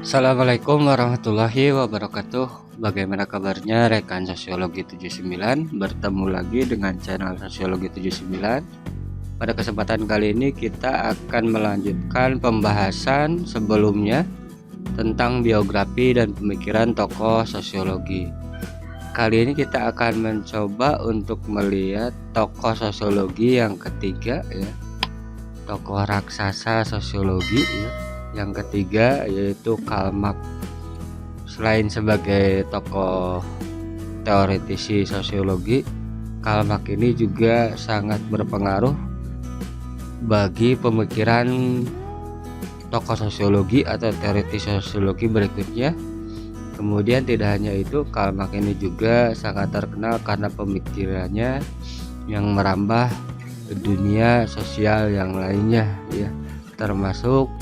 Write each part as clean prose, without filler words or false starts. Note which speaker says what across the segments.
Speaker 1: Assalamualaikum warahmatullahi wabarakatuh. Bagaimana kabarnya rekan Sosiologi 79? Bertemu lagi dengan channel Sosiologi 79. Pada kesempatan kali ini kita akan melanjutkan pembahasan sebelumnya tentang biografi dan pemikiran tokoh sosiologi. Kali ini kita akan mencoba untuk melihat tokoh sosiologi yang ketiga, ya, tokoh raksasa sosiologi, ya. Yang ketiga yaitu Karl Marx. Selain sebagai tokoh teoretisi sosiologi, Karl Marx ini juga sangat berpengaruh bagi pemikiran tokoh sosiologi atau teoritis sosiologi berikutnya. Kemudian tidak hanya itu, Karl Marx ini juga sangat terkenal karena pemikirannya yang merambah ke dunia sosial yang lainnya, ya, termasuk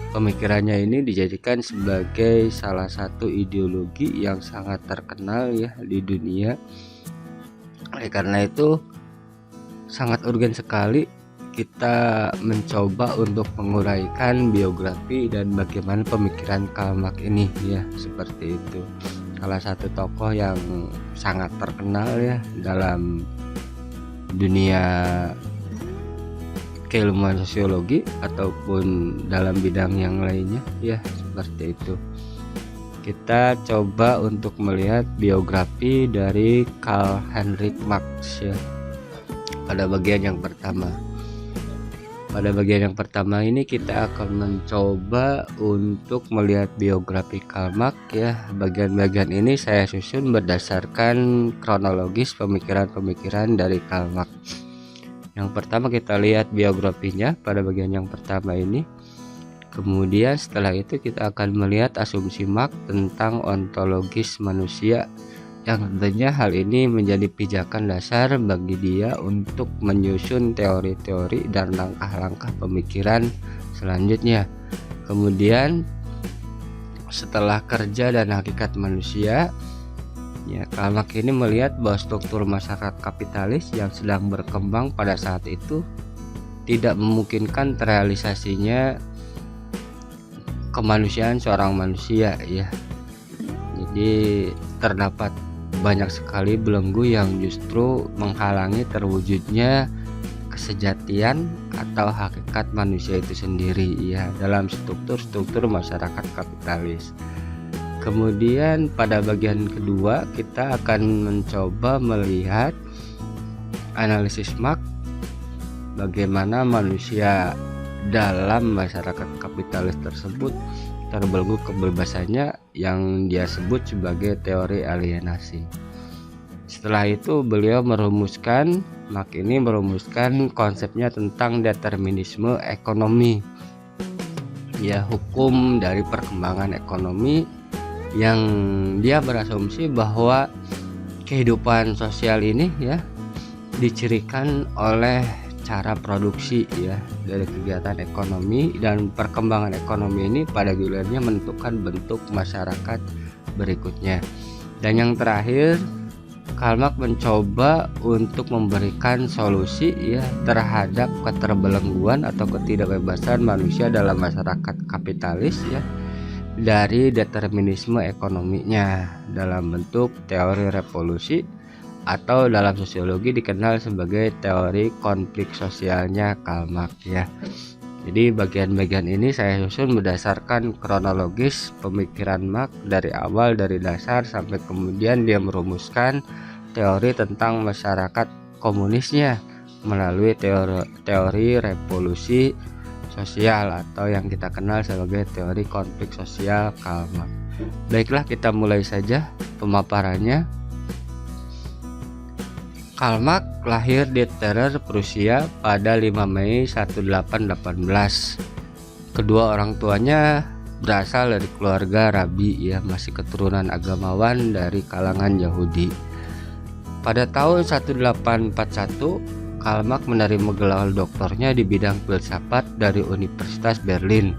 Speaker 1: pemikirannya ini dijadikan sebagai salah satu ideologi yang sangat terkenal, ya, di dunia. Oleh karena itu sangat urgen sekali kita mencoba untuk menguraikan biografi dan bagaimana pemikiran Karl Marx ini, ya, seperti itu. Salah satu tokoh yang sangat terkenal, ya, dalam dunia keilmuan sosiologi ataupun dalam bidang yang lainnya, ya, seperti itu. Kita coba untuk melihat biografi dari Karl Heinrich Marx, ya, pada bagian yang pertama. Pada bagian yang pertama ini kita akan mencoba untuk melihat biografi Karl Marx, ya. Bagian-bagian ini saya susun berdasarkan kronologis pemikiran-pemikiran dari Karl Marx. Yang pertama kita lihat biografinya pada bagian yang pertama ini. Kemudian setelah itu kita akan melihat asumsi Marx tentang ontologis manusia, yang tentunya hal ini menjadi pijakan dasar bagi dia untuk menyusun teori-teori dan langkah-langkah pemikiran selanjutnya. Kemudian setelah kerja dan hakikat manusia, ya, Karl Marx ini melihat bahwa struktur masyarakat kapitalis yang sedang berkembang pada saat itu tidak memungkinkan terrealisasinya kemanusiaan seorang manusia, ya. Jadi terdapat banyak sekali belenggu yang justru menghalangi terwujudnya kesejatian atau hakikat manusia itu sendiri, ya, dalam struktur masyarakat kapitalis. Kemudian pada bagian kedua kita akan mencoba melihat analisis Marx bagaimana manusia dalam masyarakat kapitalis tersebut terbelenggu kebebasannya yang dia sebut sebagai teori alienasi. Setelah itu Marx ini merumuskan konsepnya tentang determinisme ekonomi, ya, hukum dari perkembangan ekonomi, yang dia berasumsi bahwa kehidupan sosial ini, ya, dicirikan oleh cara produksi, ya, dari kegiatan ekonomi, dan perkembangan ekonomi ini pada gilirannya menentukan bentuk masyarakat berikutnya. Dan yang terakhir, Karl Marx mencoba untuk memberikan solusi, ya, terhadap keterbelengguan atau ketidakbebasan manusia dalam masyarakat kapitalis, ya, dari determinisme ekonominya dalam bentuk teori revolusi atau dalam sosiologi dikenal sebagai teori konflik sosialnya Karl Marx, ya. Jadi bagian-bagian ini saya susun berdasarkan kronologis pemikiran Marx dari awal, dari dasar sampai kemudian dia merumuskan teori tentang masyarakat komunisnya melalui teori revolusi sosial atau yang kita kenal sebagai teori konflik sosial Karl Marx. Baiklah, kita mulai saja pemaparannya. Karl Marx lahir di Trier, Prusia pada 5 Mei 1818. Kedua orang tuanya berasal dari keluarga rabi, ya, masih keturunan agamawan dari kalangan Yahudi. Pada tahun 1841 Karl Marx menerima gelar doktornya di bidang filsafat dari Universitas Berlin,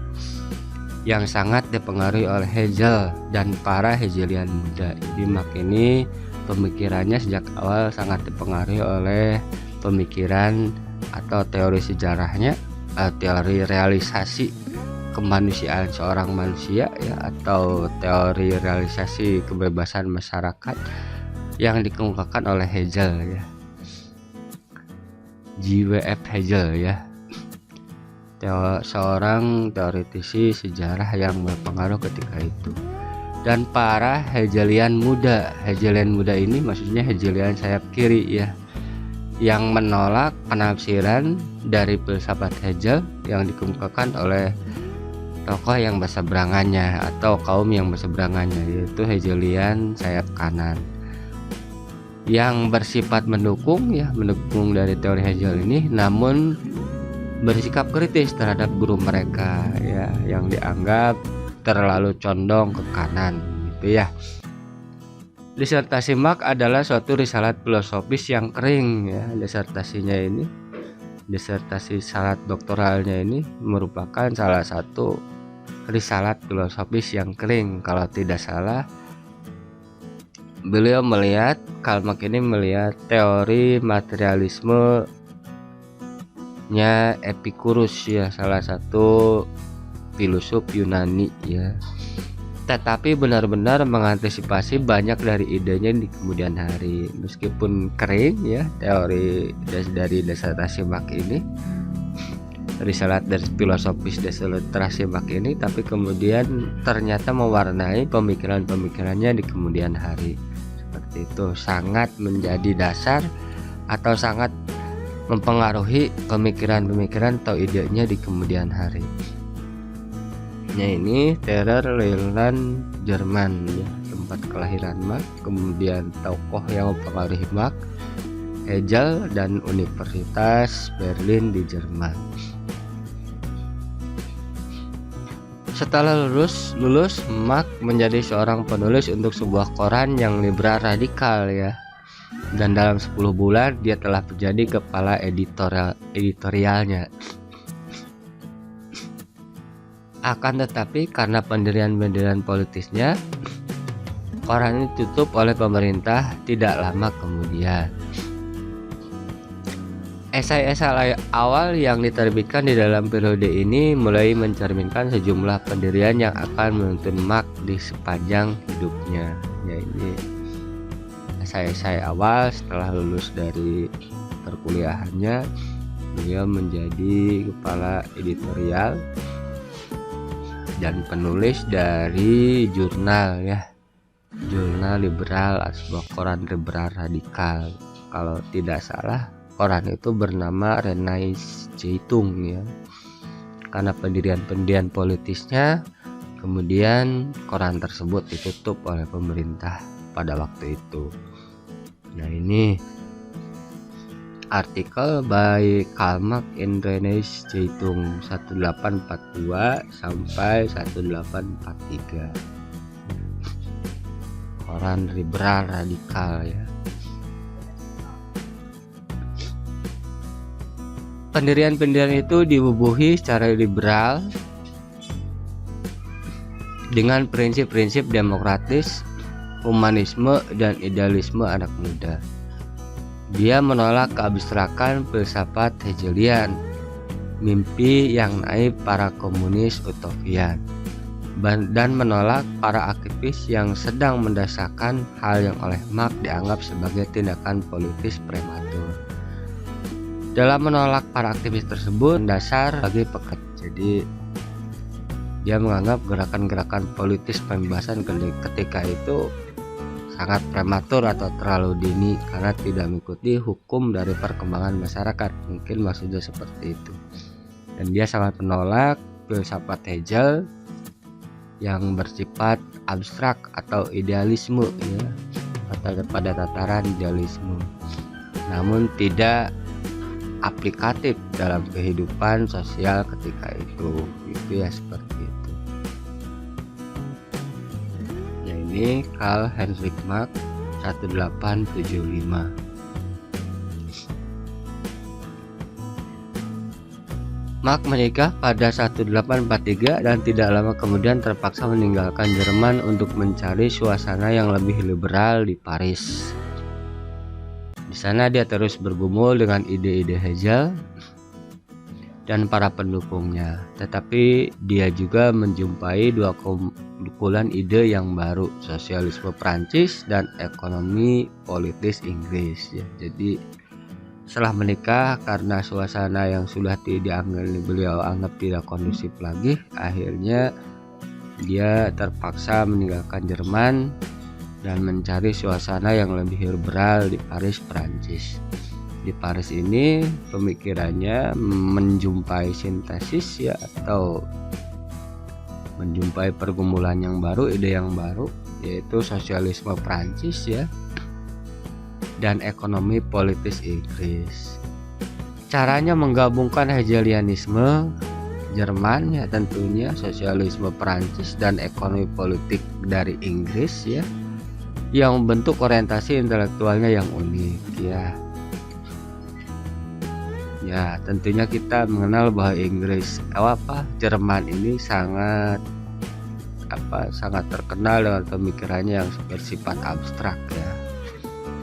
Speaker 1: yang sangat dipengaruhi oleh Hegel dan para Hegelian muda. Jadi Marx ini pemikirannya sejak awal sangat dipengaruhi oleh pemikiran atau teori sejarahnya, teori realisasi kemanusiaan seorang manusia ya, atau teori realisasi kebebasan masyarakat yang dikemukakan oleh Hegel ya, J.W.F. Hegel ya, seorang teoretisi sejarah yang berpengaruh ketika itu. Dan para Hegelian muda ini maksudnya Hegelian sayap kiri ya, yang menolak penafsiran dari filsafat Hegel yang dikemukakan oleh tokoh yang berseberangannya atau kaum yang berseberangannya, yaitu Hegelian sayap kanan, yang bersifat mendukung dari teori Hegel ini, namun bersikap kritis terhadap guru mereka ya, yang dianggap terlalu condong ke kanan gitu ya. Disertasi Marx adalah suatu risalah filosofis yang kering ya. Disertasi salat doktoralnya ini merupakan salah satu risalah filosofis yang kering. Kalau tidak salah, beliau Karl Marx ini melihat teori materialisme nya Epicurus ya, salah satu filosof Yunani ya, tetapi benar-benar mengantisipasi banyak dari idenya di kemudian hari. Meskipun kering ya teori dari disertasi Marx ini, risalah dari filosofis disertasi Marx ini, tapi kemudian ternyata mewarnai pemikirannya di kemudian hari. Seperti itu, sangat menjadi dasar atau sangat mempengaruhi pemikiran atau idenya di kemudian hari. Ini Terror-Leyland, Jerman ya, tempat kelahiran Marx, kemudian tokoh yang mempengaruhi Marx, Hegel, dan Universitas Berlin di Jerman. Setelah lulus Marx menjadi seorang penulis untuk sebuah koran yang liberal radikal ya, dan dalam 10 bulan dia telah menjadi kepala editorialnya. Akan tetapi karena pendirian politisnya, koran ini tutup oleh pemerintah tidak lama kemudian. Esai-esai awal yang diterbitkan di dalam periode ini mulai mencerminkan sejumlah pendirian yang akan menuntun Marx di sepanjang hidupnya. Ya, ini esai-esai awal setelah lulus dari perkuliahannya, beliau menjadi kepala editorial dan penulis dari jurnal liberal, sebuah koran liberal radikal. Kalau tidak salah, koran itu bernama Renais Zeitung ya. Karena pendirian politisnya, kemudian koran tersebut ditutup oleh pemerintah pada waktu itu. Nah, ini artikel by Karl Marx in Renais Zeitung 1842 sampai 1843. Koran liberal radikal ya. Pendirian itu dibubuhi secara liberal dengan prinsip-prinsip demokratis, humanisme, dan idealisme anak muda. Dia menolak keabstrakan filsafat Hegelian, mimpi yang naif para komunis utopian, dan menolak para aktivis yang sedang mendasarkan hal yang oleh Marx dianggap sebagai tindakan politis prematur. Dalam menolak para aktivis tersebut, mendasar bagi pekerja. Jadi dia menganggap gerakan-gerakan politis pembebasan ketika itu sangat prematur atau terlalu dini karena tidak mengikuti hukum dari perkembangan masyarakat. Mungkin maksudnya seperti itu. Dan dia sangat menolak filsafat Hegel yang bersifat abstrak atau idealisme ya, atau pada tataran idealisme, namun tidak aplikatif dalam kehidupan sosial ketika itu ya, seperti itu. Ya, ini Karl Heinrich Marx 1875. Marx menikah pada 1843 dan tidak lama kemudian terpaksa meninggalkan Jerman untuk mencari suasana yang lebih liberal di Paris. Di sana dia terus bergumul dengan ide-ide Hegel dan para pendukungnya. Tetapi dia juga menjumpai dua kumpulan ide yang baru, sosialisme Prancis dan ekonomi politis Inggris ya. Jadi setelah menikah, karena suasana yang sudah beliau anggap tidak kondusif lagi, akhirnya dia terpaksa meninggalkan Jerman dan mencari suasana yang lebih liberal di Paris, Prancis. Di Paris ini pemikirannya menjumpai sintesis ya, atau menjumpai pergumulan yang baru, ide yang baru, yaitu sosialisme Prancis ya dan ekonomi politis Inggris. Caranya menggabungkan Hegelianisme Jerman ya, tentunya sosialisme Prancis dan ekonomi politik dari Inggris ya, yang membentuk orientasi intelektualnya yang unik ya. Ya, tentunya kita mengenal bahwa Jerman ini sangat terkenal dengan pemikirannya yang bersifat abstrak ya.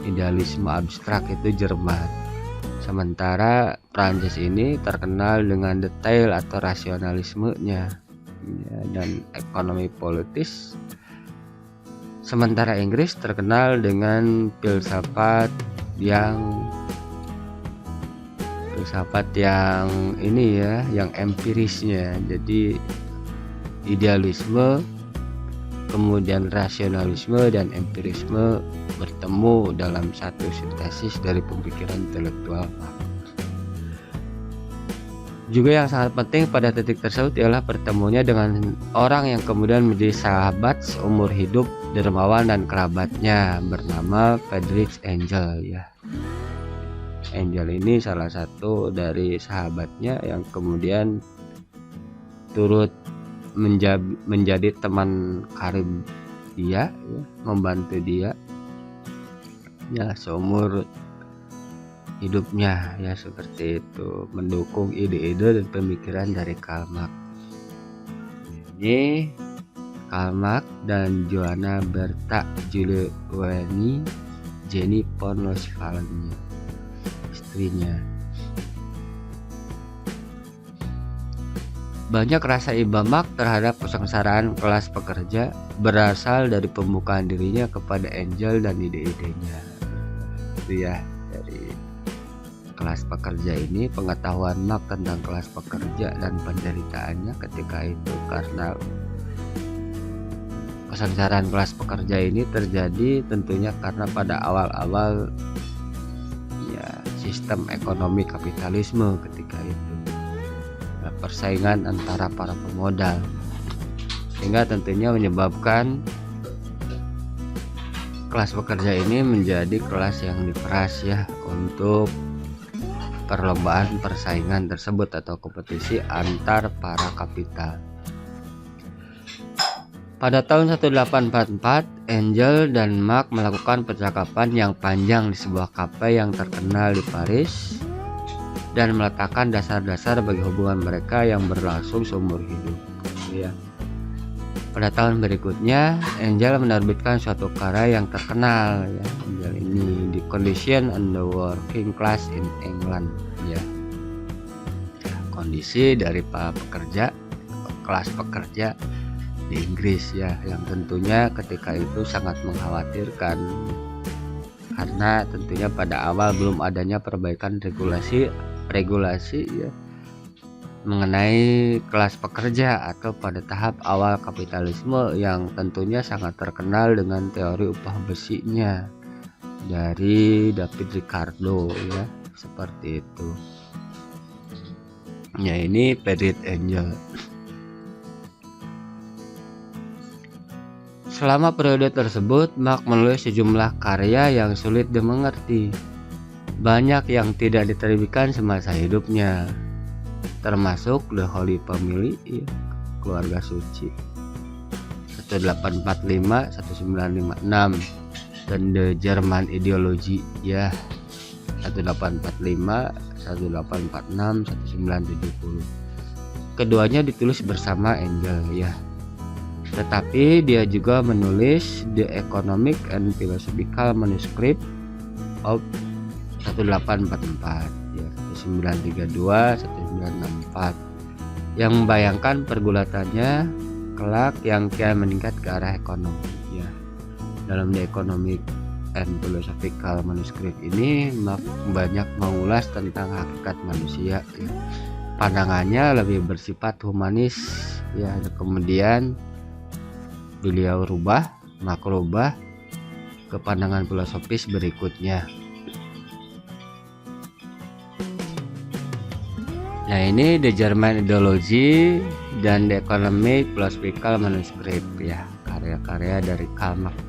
Speaker 1: Idealisme abstrak itu Jerman. Sementara Prancis ini terkenal dengan detail atau rasionalismenya ya, dan ekonomi politis. Sementara Inggris terkenal dengan filsafat yang ini ya, yang empirisnya. Jadi idealisme, kemudian rasionalisme dan empirisme bertemu dalam satu sintesis dari pemikiran intelektual. Juga yang sangat penting pada titik tersebut ialah pertemuannya dengan orang yang kemudian menjadi sahabat seumur hidup dermawan dan kerabatnya, bernama Friedrich Engels ya. Engels ini salah satu dari sahabatnya yang kemudian turut menjadi teman karib dia ya, membantu dia ya seumur hidupnya ya, seperti itu, mendukung ide-ide dan pemikiran dari Karl Marx. Ini Karl Marx dan Johanna Bertha Giuliani Jenny von Westphalen, istrinya. Banyak rasa iba Marx terhadap kesengsaraan kelas pekerja berasal dari pembukaan dirinya kepada Engels dan ide-idenya. Itu ya, dari kelas pekerja ini, pengetahuan Marx tentang kelas pekerja dan penderitaannya ketika itu, karena kesengsaraan kelas pekerja ini terjadi tentunya karena pada awal-awal ya sistem ekonomi kapitalisme ketika itu, persaingan antara para pemodal, sehingga tentunya menyebabkan kelas pekerja ini menjadi kelas yang diperas ya untuk perlombaan persaingan tersebut atau kompetisi antar para kapital. Pada tahun 1844, Engels dan Marx melakukan percakapan yang panjang di sebuah kafe yang terkenal di Paris dan meletakkan dasar-dasar bagi hubungan mereka yang berlangsung seumur hidup ya. Pada tahun berikutnya, Engels menerbitkan suatu karya yang terkenal ya, Engels ini, The Condition and the Working Class in England ya. Kondisi dari para pekerja, kelas pekerja di Inggris ya, yang tentunya ketika itu sangat mengkhawatirkan karena tentunya pada awal belum adanya perbaikan regulasi ya mengenai kelas pekerja atau pada tahap awal kapitalisme, yang tentunya sangat terkenal dengan teori upah besinya dari David Ricardo ya, seperti itu ya. Ini Friedrich Engels. Selama periode tersebut, Marx menulis sejumlah karya yang sulit dimengerti, banyak yang tidak diterbitkan semasa hidupnya, termasuk The Holy Family ya, keluarga suci 1845 1956, dan The German Ideology ya 1845 1846 1970. Keduanya ditulis bersama Engels ya. Tetapi dia juga menulis The Economic and Philosophical Manuscript of 1844 ya, 1932 1964 yang membayangkan pergulatannya kelak yang kian meningkat ke arah ekonomi ya. Dalam The Economic and Philosophical Manuscript ini banyak mengulas tentang hakikat manusia ya. Pandangannya lebih bersifat humanis ya, kemudian beliau rubah ke pandangan filosofis berikutnya. Nah, ini The German Ideology dan The Economic Philosophical Manuscript ya, karya-karya dari Karl Marx.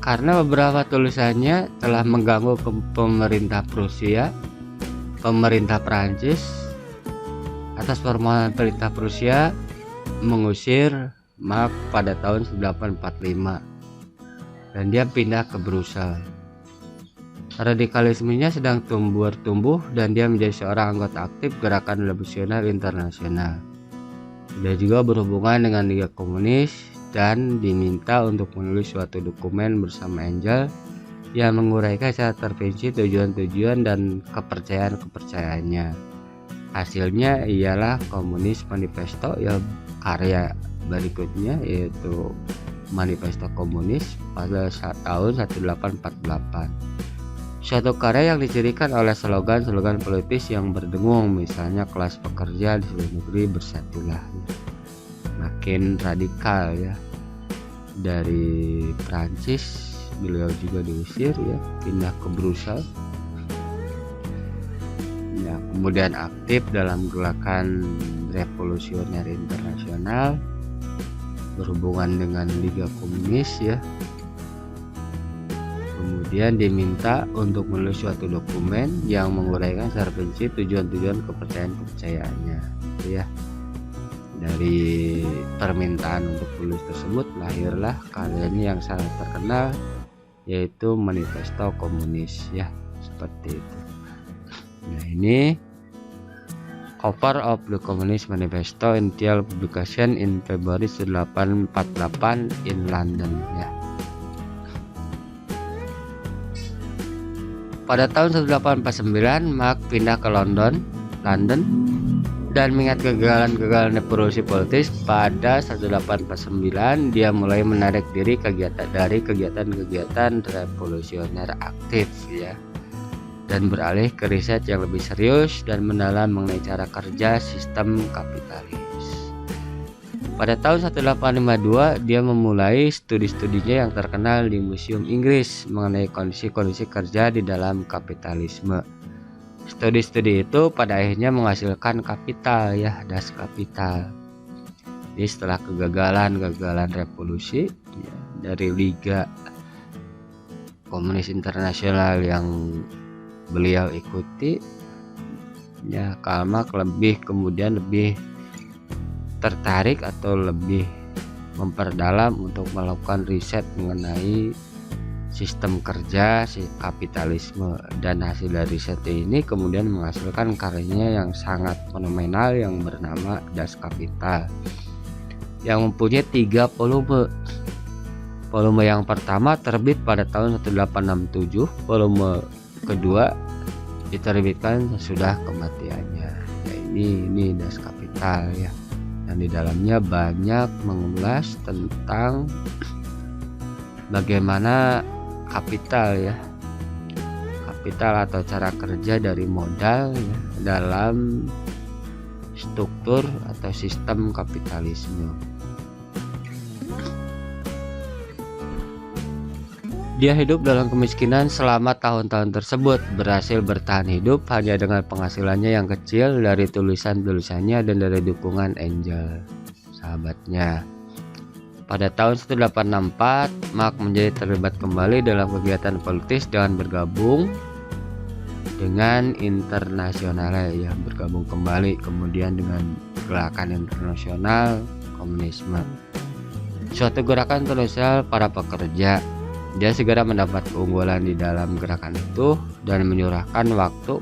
Speaker 1: Karena beberapa tulisannya telah mengganggu pemerintah Prusia, pemerintah Prancis, atas permohonan pemerintah Prusia mengusir Marx pada tahun 1845 dan dia pindah ke Brussels. Radikalismenya sedang tumbuh dan dia menjadi seorang anggota aktif Gerakan Revolusioner Internasional. Dia juga berhubungan dengan Liga Komunis dan diminta untuk menulis suatu dokumen bersama Engels yang menguraikan secara terperinci tujuan-tujuan dan kepercayaan-kepercayaannya. Hasilnya ialah Komunis Manifesto ya, karya berikutnya yaitu Manifesto Komunis pada tahun 1848. Suatu karya yang dicirikan oleh slogan-slogan politis yang berdengung, misalnya kelas pekerja di seluruh negeri bersatulah. Makin radikal ya. Dari Prancis beliau juga diusir ya, pindah ke Brussels ya, kemudian aktif dalam gerakan revolusioner internasional, berhubungan dengan Liga Komunis ya. Kemudian diminta untuk menulis suatu dokumen yang menguraikan secara rinci tujuan-tujuan kepercayaan-kepercayaannya ya. Dari permintaan untuk tulis tersebut lahirlah karyanya yang sangat terkenal yaitu Manifesto Komunis ya, seperti itu. Nah, ini cover of the Communist Manifesto until publication in February 1848 in London ya. Pada tahun 1849 Marx pindah ke London dan mengingat kegagalan revolusi politis. Pada 1849 dia mulai menarik diri dari kegiatan-kegiatan revolusioner aktif ya, dan beralih ke riset yang lebih serius dan mendalam mengenai cara kerja sistem kapitalis. Pada tahun 1852 dia memulai studi-studinya yang terkenal di Museum Inggris mengenai kondisi-kondisi kerja di dalam kapitalisme. Studi-studi itu pada akhirnya menghasilkan Kapital ya, Das Kapital. Jadi setelah kegagalan revolusi ya, dari Liga Komunis Internasional yang beliau ikuti ya, Karl Marx kemudian lebih tertarik atau lebih memperdalam untuk melakukan riset mengenai sistem kerja kapitalisme, dan hasil dari riset ini kemudian menghasilkan karyanya yang sangat fenomenal yang bernama Das Kapital yang mempunyai 3 volume. Volume yang pertama terbit pada tahun 1867, volume kedua diterbitkan sesudah kematiannya. Ya, ini Das Kapital ya, dan di dalamnya banyak mengulas tentang bagaimana kapital atau cara kerja dari modal ya, dalam struktur atau sistem kapitalisme. Dia hidup dalam kemiskinan selama tahun-tahun tersebut, berhasil bertahan hidup hanya dengan penghasilannya yang kecil dari tulisan-tulisannya dan dari dukungan Engels, sahabatnya. Pada tahun 1864, Marx menjadi terlibat kembali dalam kegiatan politis dengan bergabung dengan Internasional ya, bergabung kembali kemudian dengan Gerakan Internasional Komunisme, suatu gerakan internasional para pekerja. Dia segera mendapat keunggulan di dalam gerakan itu dan mencurahkan waktu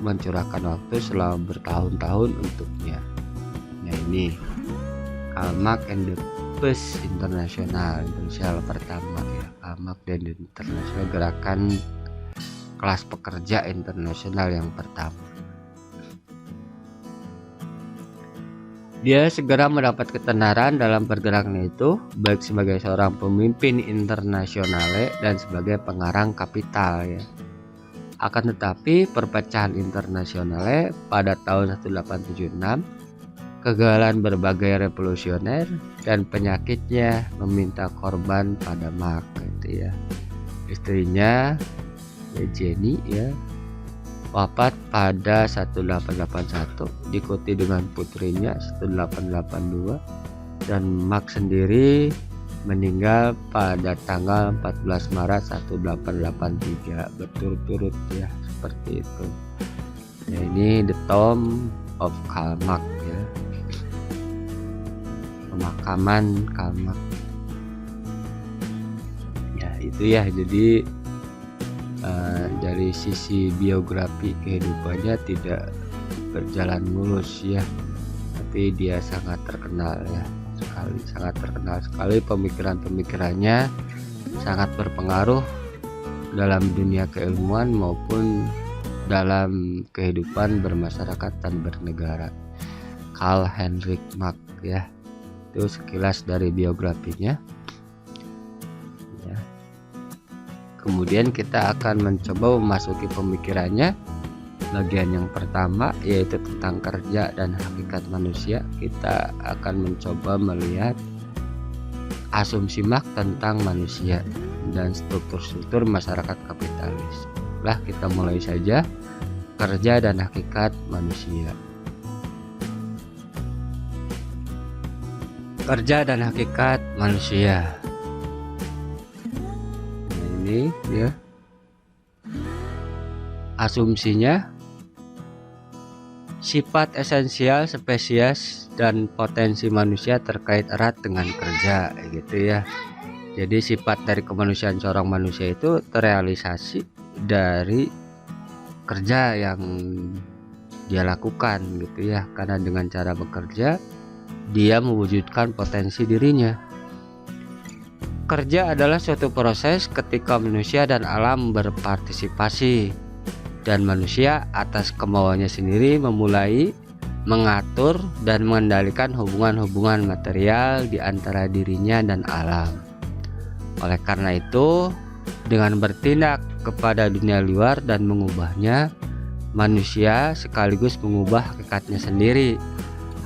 Speaker 1: selama bertahun-tahun untuknya. Nah, ini Karl Marx and the PES internasional pertama ya, KAMAK dan internasional, gerakan kelas pekerja internasional yang pertama. Dia segera mendapat ketenaran dalam pergerakan itu, baik sebagai seorang pemimpin internasional dan sebagai pengarang kapital ya. Akan tetapi perpecahan internasional pada tahun 1876, kegagalan berbagai revolusioner dan penyakitnya meminta korban pada Mark gitu ya. Istrinya Jenny ya wafat pada 1881, diikuti dengan putrinya 1882, dan Mark sendiri meninggal pada tanggal 14 Maret 1883 berturut-turut ya, seperti itu. Ya, ini The Tomb of Karl Marx ya, pemakaman Karl Marx. Ya itu ya, jadi dari sisi biografi kehidupannya tidak berjalan mulus ya, tapi dia sangat terkenal ya, sangat terkenal sekali. Pemikirannya sangat berpengaruh dalam dunia keilmuan maupun dalam kehidupan bermasyarakat dan bernegara. Karl Heinrich Marx ya, itu sekilas dari biografinya. Kemudian kita akan mencoba memasuki pemikirannya. Bagian yang pertama yaitu tentang kerja dan hakikat manusia. Kita akan mencoba melihat asumsi Marx tentang manusia dan struktur-struktur masyarakat kapitalis. Lah kita mulai saja, kerja dan hakikat manusia. Kerja dan hakikat manusia. Ini ya asumsinya, sifat esensial, spesies dan potensi manusia terkait erat dengan kerja gitu ya. Jadi sifat dari kemanusiaan seorang manusia itu terrealisasi dari kerja yang dia lakukan gitu ya, karena dengan cara bekerja dia mewujudkan potensi dirinya. Kerja adalah suatu proses ketika manusia dan alam berpartisipasi, dan manusia atas kemauannya sendiri memulai, mengatur, dan mengendalikan hubungan-hubungan material di antara dirinya dan alam. Oleh karena itu, dengan bertindak kepada dunia luar dan mengubahnya, manusia sekaligus mengubah hakikatnya sendiri.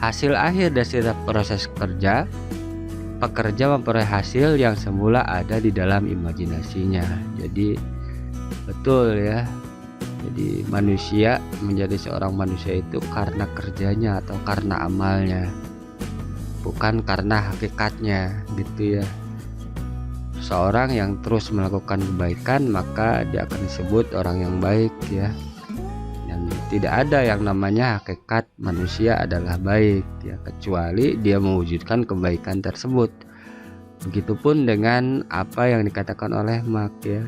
Speaker 1: Hasil akhir dari setiap proses kerja, pekerja memperoleh hasil yang semula ada di dalam imajinasinya. Jadi betul ya, jadi manusia menjadi seorang manusia itu karena kerjanya atau karena amalnya, bukan karena hakikatnya gitu ya. Seorang yang terus melakukan kebaikan maka dia akan disebut orang yang baik ya. Dan tidak ada yang namanya hakikat manusia adalah baik ya, kecuali dia mewujudkan kebaikan tersebut. Begitupun dengan apa yang dikatakan oleh Marx ya.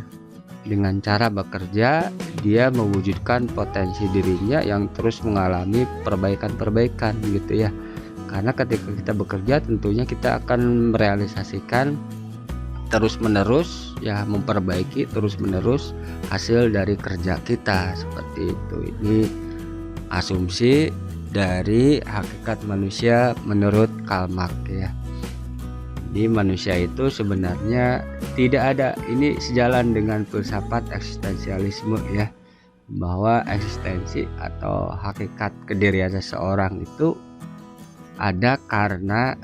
Speaker 1: Dengan cara bekerja dia mewujudkan potensi dirinya yang terus mengalami perbaikan-perbaikan gitu ya. Karena ketika kita bekerja tentunya kita akan merealisasikan terus-menerus ya, memperbaiki terus-menerus hasil dari kerja kita, seperti itu. Ini asumsi dari hakikat manusia menurut Karl Marx ya. Jadi manusia itu sebenarnya tidak ada, ini sejalan dengan filsafat eksistensialisme ya, bahwa eksistensi atau hakikat kedirian seseorang itu ada karena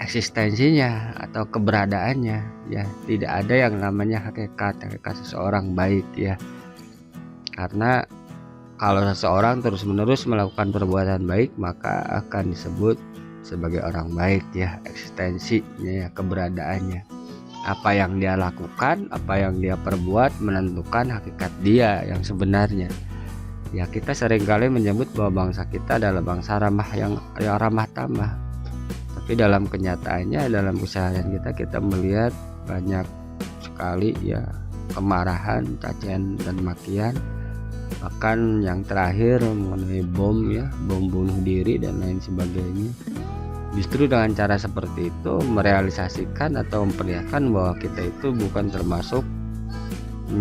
Speaker 1: eksistensinya atau keberadaannya ya. Tidak ada yang namanya hakikat seseorang baik ya, karena kalau seseorang terus-menerus melakukan perbuatan baik maka akan disebut sebagai orang baik ya, eksistensinya ya, keberadaannya. Apa yang dia lakukan, apa yang dia perbuat menentukan hakikat dia yang sebenarnya ya. Kita seringkali menyebut bahwa bangsa kita adalah bangsa ramah yang ramah tamah, tapi dalam kenyataannya, dalam keseharian kita melihat banyak sekali ya kemarahan, cacian dan makian. Bahkan yang terakhir mengenai bom ya, bom bunuh diri dan lain sebagainya. Justru dengan cara seperti itu merealisasikan atau memperlihatkan bahwa kita itu bukan termasuk,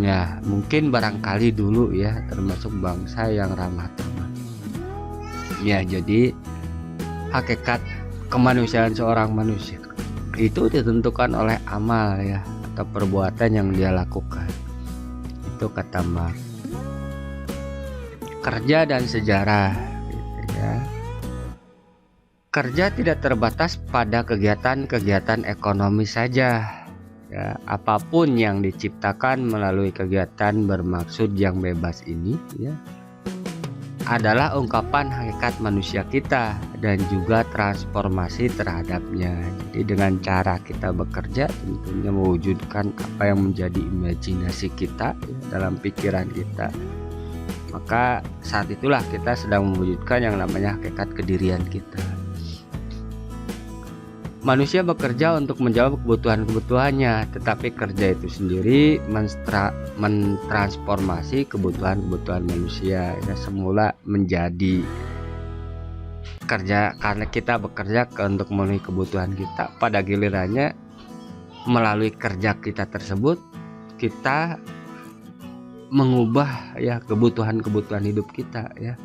Speaker 1: ya mungkin barangkali dulu ya, termasuk bangsa yang ramah tamah. Ya jadi hakikat kemanusiaan seorang manusia itu ditentukan oleh amal ya, atau perbuatan yang dia lakukan. Itu kata Marx. Kerja dan sejarah gitu ya. Kerja tidak terbatas pada kegiatan-kegiatan ekonomi saja ya, apapun yang diciptakan melalui kegiatan bermaksud yang bebas ini ya adalah ungkapan hakikat manusia kita dan juga transformasi terhadapnya. Jadi dengan cara kita bekerja tentunya mewujudkan apa yang menjadi imajinasi kita ya, dalam pikiran kita. Maka saat itulah kita sedang mewujudkan yang namanya hakikat kedirian kita. Manusia bekerja untuk menjawab kebutuhan-kebutuhannya, tetapi kerja itu sendiri mentransformasi kebutuhan-kebutuhan manusia. Ya, semula menjadi kerja karena kita bekerja untuk memenuhi kebutuhan kita. Pada gilirannya melalui kerja kita tersebut kita mengubah ya kebutuhan-kebutuhan hidup kita ya,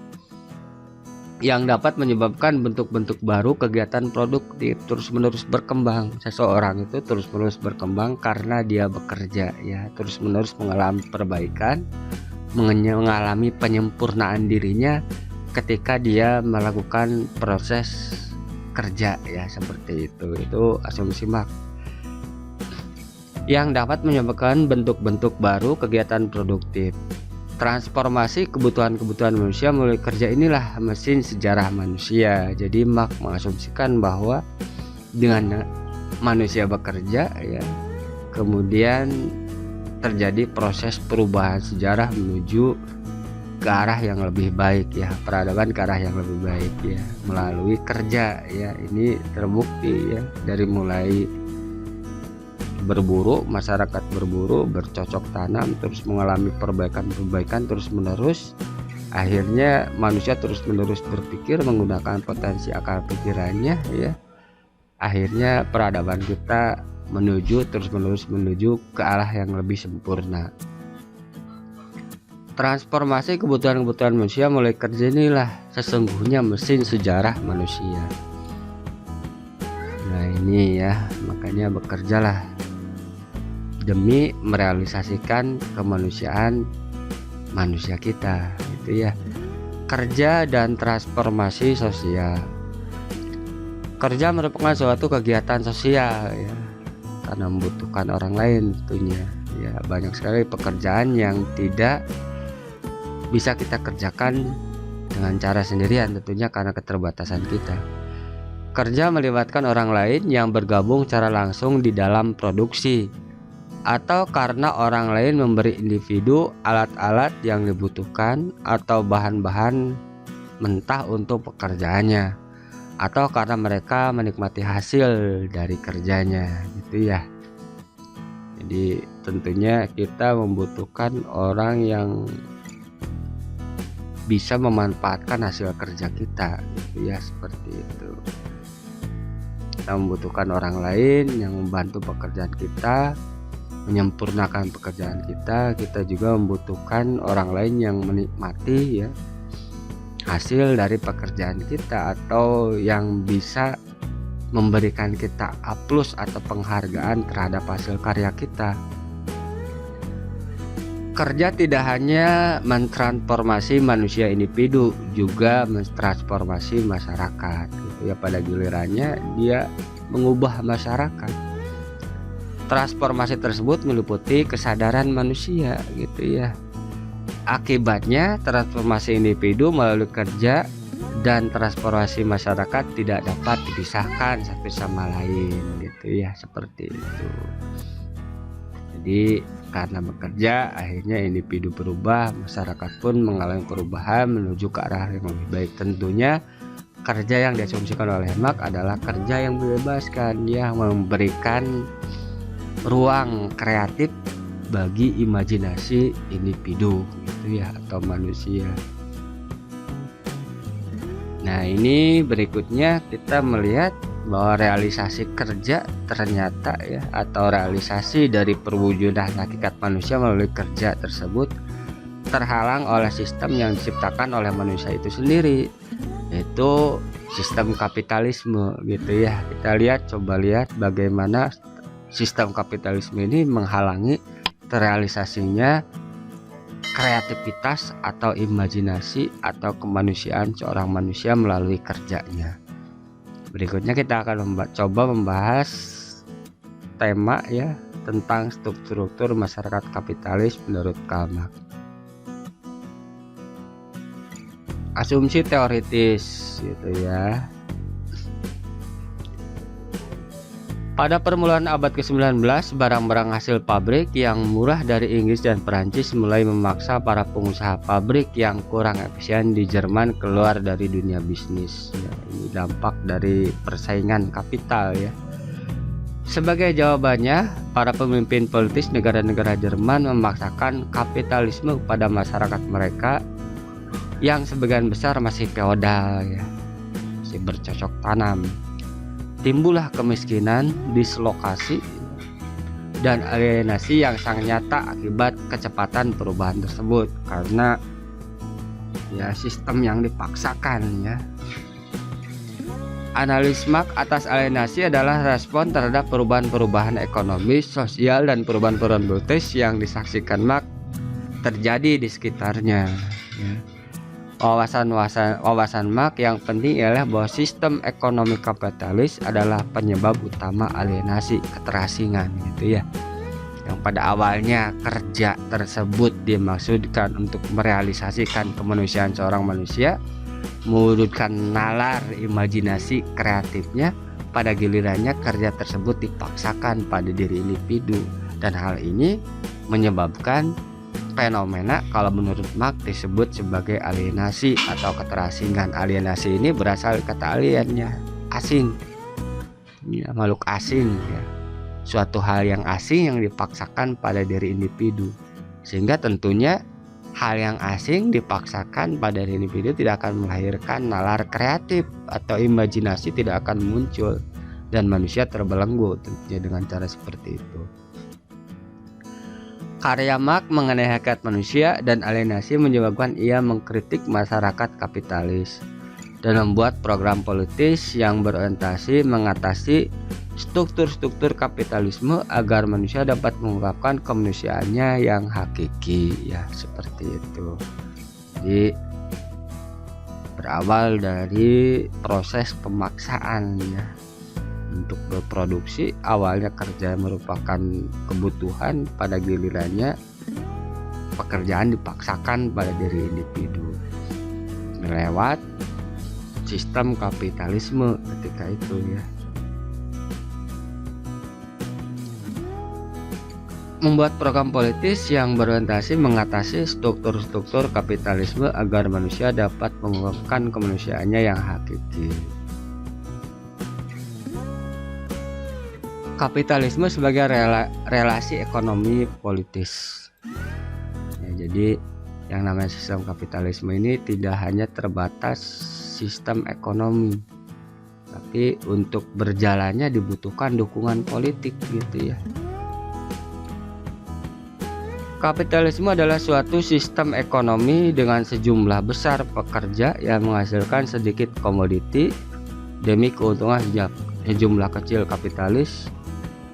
Speaker 1: yang dapat menyebabkan bentuk-bentuk baru kegiatan produktif terus-menerus berkembang. Seseorang itu terus-menerus berkembang karena dia bekerja ya, terus-menerus mengalami perbaikan, mengalami penyempurnaan dirinya ketika dia melakukan proses kerja ya, seperti itu. Itu asumsi Marx yang dapat menyebabkan bentuk-bentuk baru kegiatan produktif. Transformasi kebutuhan-kebutuhan manusia melalui kerja inilah mesin sejarah manusia. Jadi Marx mengasumsikan bahwa dengan manusia bekerja ya, kemudian terjadi proses perubahan sejarah menuju ke arah yang lebih baik ya, peradaban ke arah yang lebih baik ya, melalui kerja ya. Ini terbukti ya, dari mulai berburu, masyarakat berburu, bercocok tanam, terus mengalami perbaikan terus menerus. Akhirnya manusia terus menerus berpikir menggunakan potensi akal pikirannya ya. Akhirnya peradaban kita terus menerus menuju ke arah yang lebih sempurna. Transformasi kebutuhan-kebutuhan manusia mulai kerja inilah sesungguhnya mesin sejarah manusia. Nah ini ya, makanya bekerjalah demi merealisasikan kemanusiaan manusia kita gitu ya. Kerja dan transformasi sosial. Kerja merupakan suatu kegiatan sosial ya, karena membutuhkan orang lain tentunya ya. Banyak sekali pekerjaan yang tidak bisa kita kerjakan dengan cara sendirian tentunya karena keterbatasan kita. Kerja melibatkan orang lain yang bergabung secara langsung di dalam produksi, atau karena orang lain memberi individu alat-alat yang dibutuhkan atau bahan-bahan mentah untuk pekerjaannya, atau karena mereka menikmati hasil dari kerjanya gitu ya. Jadi tentunya kita membutuhkan orang yang bisa memanfaatkan hasil kerja kita gitu ya, seperti itu. Kita membutuhkan orang lain yang membantu pekerjaan kita, menyempurnakan pekerjaan kita. Kita juga membutuhkan orang lain yang menikmati ya hasil dari pekerjaan kita, atau yang bisa memberikan kita aplaus atau penghargaan terhadap hasil karya kita. Kerja tidak hanya mentransformasi manusia individu, juga mentransformasi masyarakat gitu ya. Pada gilirannya dia mengubah masyarakat. Transformasi tersebut meliputi kesadaran manusia gitu ya. Akibatnya transformasi individu melalui kerja dan transformasi masyarakat tidak dapat dipisahkan satu sama lain gitu ya, seperti itu. Jadi karena bekerja akhirnya individu berubah, masyarakat pun mengalami perubahan menuju ke arah yang lebih baik. Tentunya kerja yang diasumsikan oleh Marx adalah kerja yang membebaskan ya, memberikan ruang kreatif bagi imajinasi individu gitu ya, atau manusia. Nah ini berikutnya kita melihat bahwa realisasi kerja ternyata ya, atau realisasi dari perwujudan hakikat manusia melalui kerja tersebut terhalang oleh sistem yang diciptakan oleh manusia itu sendiri, yaitu sistem kapitalisme gitu ya. Kita coba lihat bagaimana sistem kapitalisme ini menghalangi terrealisasinya kreativitas atau imajinasi atau kemanusiaan seorang manusia melalui kerjanya. Berikutnya kita akan coba membahas tema ya tentang struktur masyarakat kapitalis menurut Karl Marx. Asumsi teoritis gitu ya. Pada permulaan abad ke-19, barang-barang hasil pabrik yang murah dari Inggris dan Perancis mulai memaksa para pengusaha pabrik yang kurang efisien di Jerman keluar dari dunia bisnis. Ya, ini dampak dari persaingan kapital ya. Sebagai jawabannya, para pemimpin politis negara-negara Jerman memaksakan kapitalisme kepada masyarakat mereka yang sebagian besar masih feodal ya, masih bercocok tanam. Timbullah kemiskinan, dislokasi, dan alienasi yang sangat nyata akibat kecepatan perubahan tersebut karena ya sistem yang dipaksakan ya. Analis Marx atas alienasi adalah respon terhadap perubahan-perubahan ekonomi, sosial, dan perubahan-perubahan politis yang disaksikan Marx terjadi di sekitarnya ya. Wawasan Marx yang penting ialah bahwa sistem ekonomi kapitalis adalah penyebab utama alienasi, keterasingan gitu ya. Yang pada awalnya kerja tersebut dimaksudkan untuk merealisasikan kemanusiaan seorang manusia, mewujudkan nalar imajinasi kreatifnya, pada gilirannya kerja tersebut dipaksakan pada diri individu, dan hal ini menyebabkan fenomena kalau menurut Marx disebut sebagai alienasi atau keterasingan. Alienasi ini berasal kata aliennya asing ya, makhluk asing ya, suatu hal yang asing yang dipaksakan pada diri individu, sehingga tentunya hal yang asing dipaksakan pada diri individu tidak akan melahirkan nalar kreatif atau imajinasi tidak akan muncul, dan manusia terbelenggu tentunya dengan cara seperti itu. Karya Marx mengenai hakikat manusia dan alienasi menyebabkan ia mengkritik masyarakat kapitalis dan membuat program politis yang berorientasi mengatasi struktur-struktur kapitalisme agar manusia dapat mengungkapkan kemanusiaannya yang hakiki ya, seperti itu. Jadi berawal dari proses pemaksaan ya untuk berproduksi. Awalnya kerja merupakan kebutuhan, pada gilirannya pekerjaan dipaksakan pada diri individu lewat sistem kapitalisme ketika itu ya. Membuat program politis yang berorientasi mengatasi struktur-struktur kapitalisme agar manusia dapat mengungkapkan kemanusiaannya yang hakiki. Kapitalisme sebagai relasi ekonomi politis ya, jadi yang namanya sistem kapitalisme ini tidak hanya terbatas sistem ekonomi, tapi untuk berjalannya dibutuhkan dukungan politik gitu ya. Kapitalisme adalah suatu sistem ekonomi dengan sejumlah besar pekerja yang menghasilkan sedikit komoditi demi keuntungan sejumlah kecil kapitalis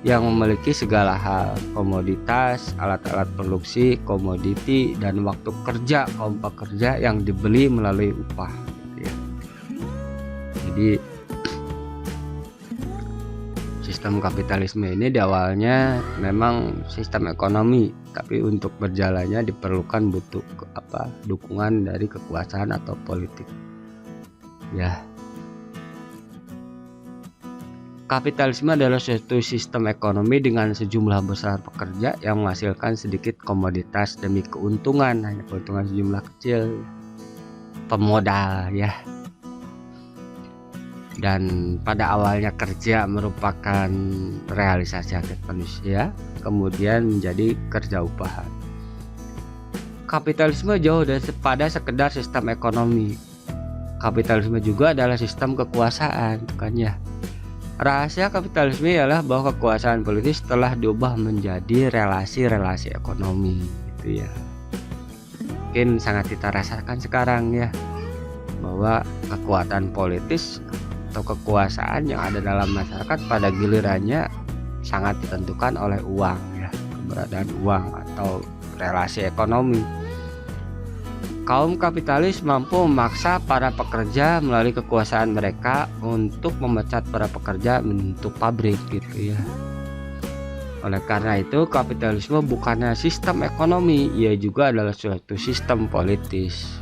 Speaker 1: yang memiliki segala hal, komoditas, alat-alat produksi, komoditi, dan waktu kerja kaum pekerja yang dibeli melalui upah gitu ya. Jadi sistem kapitalisme ini di awalnya memang sistem ekonomi, tapi untuk berjalannya diperlukan dukungan dari kekuasaan atau politik ya. Kapitalisme adalah suatu sistem ekonomi dengan sejumlah besar pekerja yang menghasilkan sedikit komoditas demi keuntungan, hanya keuntungan sejumlah kecil pemodal ya. Dan pada awalnya kerja merupakan realisasi hak manusia, kemudian menjadi kerja upahan. Kapitalisme jauh daripada sekedar sistem ekonomi. Kapitalisme juga adalah sistem kekuasaan, kan ya. Rahasia kapitalisme ialah bahwa kekuasaan politis telah diubah menjadi relasi-relasi ekonomi gitu ya. Mungkin sangat kita rasakan sekarang ya, bahwa kekuatan politis atau kekuasaan yang ada dalam masyarakat pada gilirannya sangat ditentukan oleh uang ya, keberadaan uang atau relasi ekonomi. Kaum kapitalis mampu memaksa para pekerja melalui kekuasaan mereka untuk memecat para pekerja menutup pabrik gitu ya. Oleh karena itu, kapitalisme bukannya sistem ekonomi, ia juga adalah suatu sistem politis.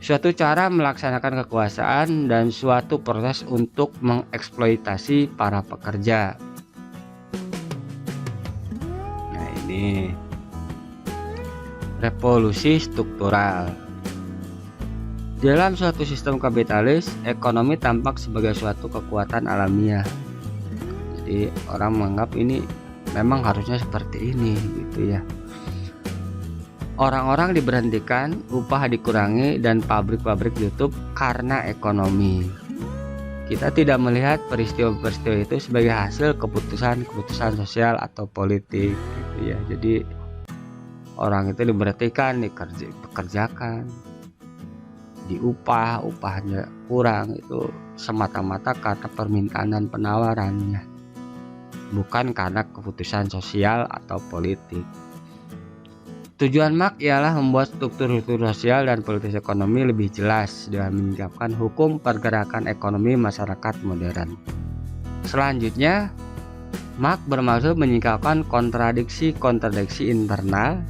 Speaker 1: Suatu cara melaksanakan kekuasaan dan suatu proses untuk mengeksploitasi para pekerja. Nah, ini revolusi struktural. Dalam suatu sistem kapitalis, ekonomi tampak sebagai suatu kekuatan alamiah. Jadi orang menganggap ini memang harusnya seperti ini gitu ya. Orang-orang diberhentikan, upah dikurangi, dan pabrik-pabrik ditutup karena ekonomi. Kita tidak melihat peristiwa-peristiwa itu sebagai hasil keputusan-keputusan sosial atau politik gitu ya. Jadi orang itu diberhentikan, dipekerjakan, diupah, upahnya kurang, itu semata-mata karena permintaan dan penawarannya, bukan karena keputusan sosial atau politik. Tujuan Marx ialah membuat struktur sosial dan politik ekonomi lebih jelas dengan menyiapkan hukum pergerakan ekonomi masyarakat modern. Selanjutnya, Marx bermaksud menyingkapkan kontradiksi-kontradiksi internal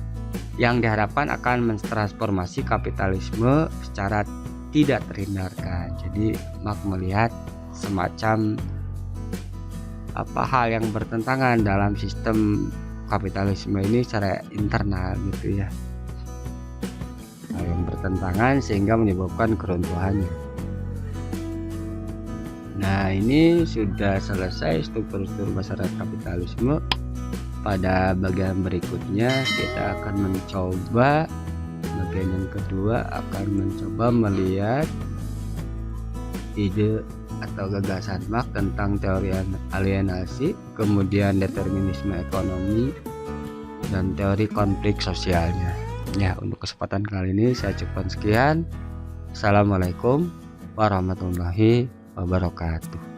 Speaker 1: yang diharapkan akan mentransformasi kapitalisme secara tidak terhindarkan. Jadi Marx melihat semacam hal yang bertentangan dalam sistem kapitalisme ini secara internal gitu ya, hal yang bertentangan sehingga menyebabkan keruntuhannya. Nah, ini sudah selesai struktur masyarakat kapitalisme. Pada bagian berikutnya kita akan mencoba, bagian yang kedua akan mencoba melihat ide atau gagasan Marx tentang teori alienasi, kemudian determinisme ekonomi, dan teori konflik sosialnya. Ya, untuk kesempatan kali ini saya cukupkan sekian. Assalamualaikum warahmatullahi wabarakatuh.